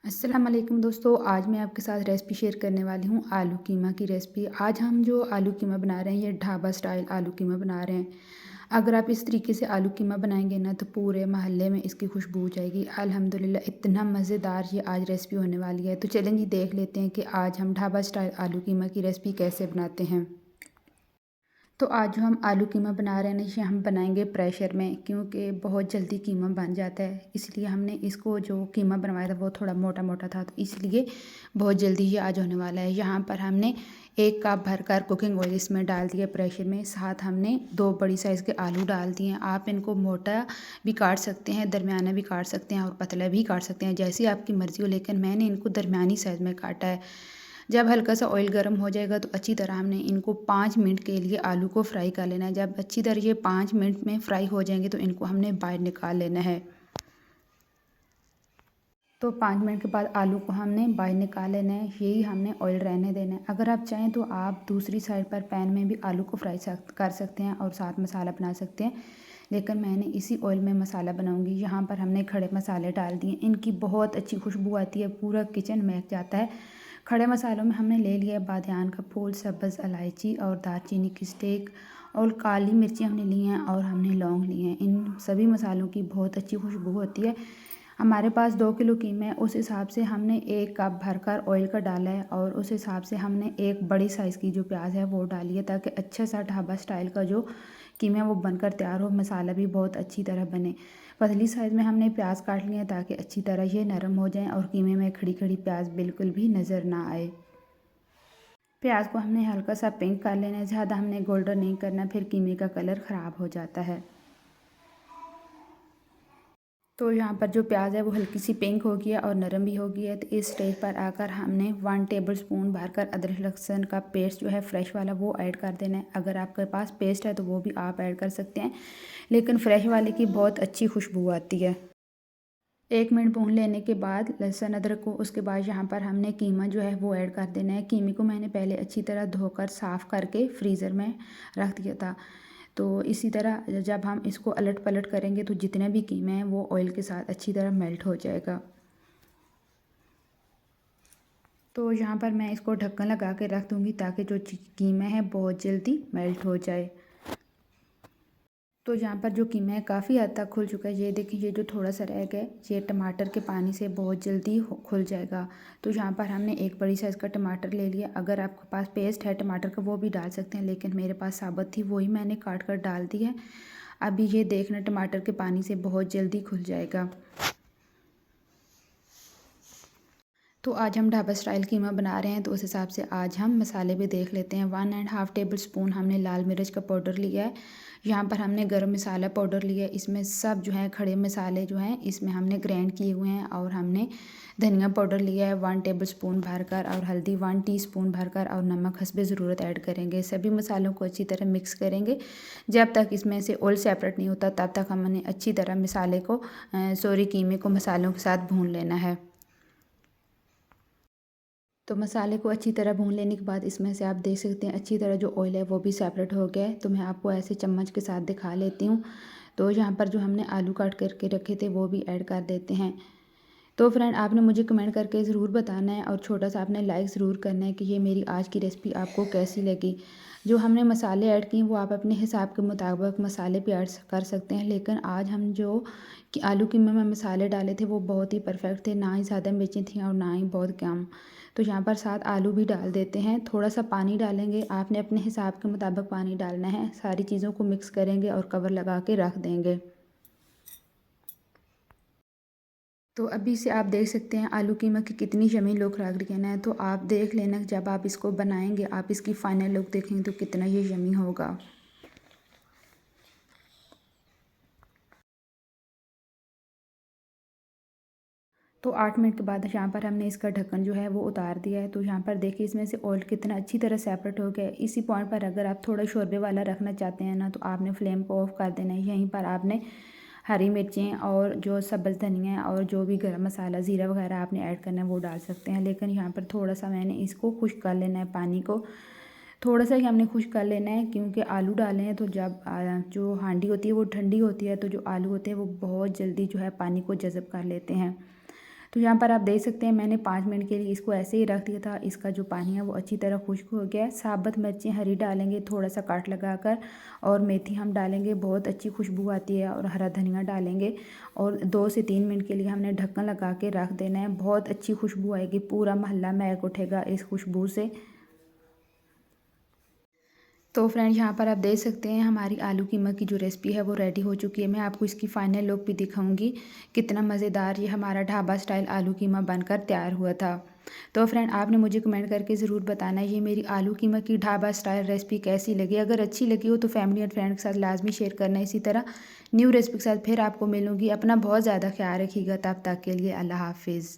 अस्सलाम वालेकुम दोस्तों, आज मैं आपके साथ रेसिपी शेयर करने वाली हूँ आलू कीमा की रेसिपी। आज हम जो आलू कीमा बना रहे हैं ये ढाबा स्टाइल आलू कीमा बना रहे हैं। अगर आप इस तरीके से आलू कीमा बनाएंगे ना तो पूरे मोहल्ले में इसकी खुशबू जाएगी। अल्हम्दुलिल्लाह इतना मज़ेदार ये आज रेसिपी होने वाली है। तो चलें जी देख लेते हैं कि आज हम ढाबा स्टाइल आलू कीमा की रेसिपी कैसे बनाते हैं। तो आज जो हम आलू कीमा बना रहे हैं ना ये हम बनाएंगे प्रेशर में, क्योंकि बहुत जल्दी कीमा बन जाता है। इसलिए हमने इसको जो कीमा बनवाया था वो थोड़ा मोटा मोटा था, तो इसलिए बहुत जल्दी ये आज होने वाला है। यहाँ पर हमने 1 कप भरकर कुकिंग ऑयल इसमें डाल दिया प्रेशर में। साथ हमने 2 बड़ी साइज़ के आलू डाल दिए हैं। आप इनको मोटा भी काट सकते हैं, दरमियाना भी काट सकते हैं और पतला भी काट सकते हैं, जैसी आपकी मर्ज़ी हो, लेकिन मैंने इनको दरमियानी साइज़ में काटा है। जब हल्का सा ऑयल गर्म हो जाएगा तो अच्छी तरह हमने इनको 5 मिनट के लिए आलू को फ्राई कर लेना है। जब अच्छी तरह ये 5 मिनट में फ्राई हो जाएंगे तो इनको हमने बाहर निकाल लेना है। तो 5 मिनट के बाद आलू को हमने बाहर निकाल लेना है, यही हमने ऑयल रहने देना है। अगर आप चाहें तो आप दूसरी साइड पर पैन में भी आलू को फ्राई कर सकते हैं और साथ मसाला बना सकते हैं, लेकिन मैंने इसी ऑयल में मसाला बनाऊंगी। यहाँ पर हमने खड़े मसाले डाल दिए, इनकी बहुत अच्छी खुशबू आती है, पूरा किचन महक जाता है। खड़े मसालों में हमने ले लिया बादियान का फूल, सब्ज़ इलायची और दालचीनी की स्टिक और काली मिर्ची हमने ली हैं और हमने लौंग लिए हैं। इन सभी मसालों की बहुत अच्छी खुशबू होती है। हमारे पास 2 किलो कीमा है, उस हिसाब से हमने 1 कप भरकर ऑयल का डाला है और उस हिसाब से हमने एक बड़ी साइज़ की जो प्याज है वो डाली है, ताकि अच्छा सा ढाबा स्टाइल का जो कीमा वो बनकर तैयार हो, मसाला भी बहुत अच्छी तरह बने। पतली साइज़ में हमने प्याज काट लिया ताकि अच्छी तरह ये नरम हो जाएं और कीमे में खड़ी खड़ी प्याज बिल्कुल भी नज़र ना आए। प्याज को हमने हल्का सा पिंक कर लेना है, ज़्यादा हमने गोल्डन नहीं करना, फिर कीमे का कलर ख़राब हो जाता है। तो यहाँ पर जो प्याज है वो हल्की सी पिंक हो गई है और नरम भी हो गई है। तो इस स्टेज पर आकर हमने 1 टेबल स्पून भरकर अदरक लहसुन का पेस्ट जो है फ्रेश वाला वो ऐड कर देना है। अगर आपके पास पेस्ट है तो वो भी आप ऐड कर सकते हैं, लेकिन फ्रेश वाले की बहुत अच्छी खुशबू आती है। 1 मिनट भून लेने के बाद लहसुन अदरक को, उसके बाद यहाँ पर हमने कीमा जो है वो ऐड कर देना है। कीमे को मैंने पहले अच्छी तरह धोकर साफ़ करके फ्रीज़र में रख दिया था। तो इसी तरह जब हम इसको अलट पलट करेंगे तो जितने भी कीमे हैं वो ऑयल के साथ अच्छी तरह मेल्ट हो जाएगा। तो यहाँ पर मैं इसको ढक्कन लगा के रख दूँगी ताकि जो कीमा है बहुत जल्दी मेल्ट हो जाए। तो यहाँ पर जो कीमा है काफ़ी हद तक खुल चुका है। ये देखिए, ये जो थोड़ा सा रह गया ये टमाटर के पानी से बहुत जल्दी खुल जाएगा। तो यहाँ पर हमने एक बड़ी साइज़ का टमाटर ले लिया। अगर आपके पास पेस्ट है टमाटर का वो भी डाल सकते हैं, लेकिन मेरे पास साबुत थी वही मैंने काट कर डाल दी है। अभी ये देखना टमाटर के पानी से बहुत जल्दी खुल जाएगा। तो आज हम ढाबा स्टाइल कीमा बना रहे हैं, तो उस हिसाब से आज हम मसाले भी देख लेते हैं। 1.5 टेबल स्पून हमने लाल मिर्च का पाउडर लिया है। यहाँ पर हमने गरम मसाला पाउडर लिया है। इसमें सब जो है खड़े मसाले जो हैं इसमें हमने ग्राइंड किए हुए हैं। और हमने धनिया पाउडर लिया है 1 टेबल स्पून भरकर, और हल्दी 1 टीस्पून भरकर, और नमक हस्बे ज़रूरत ऐड करेंगे। सभी मसालों को अच्छी तरह मिक्स करेंगे। जब तक इसमें से ऑयल सेपरेट नहीं होता तब तक हमने अच्छी तरह मसाले को कीमे को मसालों के साथ भून लेना है। तो मसाले को अच्छी तरह भून लेने के बाद इसमें से आप देख सकते हैं अच्छी तरह जो ऑयल है वो भी सेपरेट हो गया है। तो मैं आपको ऐसे चम्मच के साथ दिखा लेती हूँ। तो यहाँ पर जो हमने आलू काट करके रखे थे वो भी ऐड कर देते हैं। तो फ्रेंड, आपने मुझे कमेंट करके ज़रूर बताना है और छोटा सा आपने लाइक ज़रूर करना है कि ये मेरी आज की रेसिपी आपको कैसी लगी। जो हमने मसाले ऐड किए वो आप अपने हिसाब के मुताबिक मसाले भी ऐड कर सकते हैं, लेकिन आज हम जो कि आलू कीमे में मसाले डाले थे वो बहुत ही परफेक्ट थे, ना ही ज़्यादा मिर्ची थी और ना ही बहुत कम। तो यहाँ पर साथ आलू भी डाल देते हैं। थोड़ा सा पानी डालेंगे, आपने अपने हिसाब के मुताबिक पानी डालना है। सारी चीज़ों को मिक्स करेंगे और कवर लगा के रख देंगे। तो अभी से आप देख सकते हैं आलू कीमा की कितनी यम्मी लुक लग रही है ना। तो आप देख लेना, जब आप इसको बनाएंगे आप इसकी फाइनल लुक देखेंगे तो कितना ये यम्मी होगा। तो 8 मिनट के बाद यहाँ पर हमने इसका ढक्कन जो है वो उतार दिया है। तो यहाँ पर देखिए इसमें से ऑयल कितना अच्छी तरह सेपरेट हो गया है। इसी पॉइंट पर अगर आप थोड़ा शोरबे वाला रखना चाहते हैं ना तो आपने फ्लेम को ऑफ कर देना है। यहीं पर आपने हरी मिर्चें और जो सब्ज़ धनिया है और जो भी गरम मसाला ज़ीरा वगैरह आपने ऐड करना है वो डाल सकते हैं, लेकिन यहाँ पर थोड़ा सा मैंने इसको खुश्क कर लेना है। पानी को थोड़ा सा ही हमने खुश्क कर लेना है, क्योंकि आलू डाले हैं तो जब जो हांडी होती है वो ठंडी होती है, तो जो आलू होते हैं वो बहुत जल्दी जो है पानी को जज़ब कर लेते हैं। तो यहाँ पर आप देख सकते हैं मैंने 5 मिनट के लिए इसको ऐसे ही रख दिया था। इसका जो पानी है वो अच्छी तरह खुश्क हो गया है। साबुत मिर्चें हरी डालेंगे थोड़ा सा काट लगाकर, और मेथी हम डालेंगे, बहुत अच्छी खुशबू आती है, और हरा धनिया डालेंगे। और 2 से 3 मिनट के लिए हमने ढक्कन लगा के रख देना है। बहुत अच्छी खुशबू आएगी, पूरा मोहल्ला महक उठेगा इस खुशबू से। तो फ्रेंड्स यहाँ पर आप देख सकते हैं हमारी आलू कीमा की जो रेसिपी है वो रेडी हो चुकी है। मैं आपको इसकी फाइनल लुक भी दिखाऊंगी, कितना मज़ेदार ये हमारा ढाबा स्टाइल आलू कीमा बनकर तैयार हुआ था। तो फ्रेंड आपने मुझे कमेंट करके ज़रूर बताना ये मेरी आलू कीमा की ढाबा स्टाइल रेसिपी कैसी लगी। अगर अच्छी लगी हो तो फैमिली और फ्रेंड के साथ लाजमी शेयर करना। इसी तरह न्यू रेसिपी के साथ फिर आपको मिलूँगी। अपना बहुत ज़्यादा ख्याल रखिएगा, तब तक के लिए अल्लाह हाफिज़।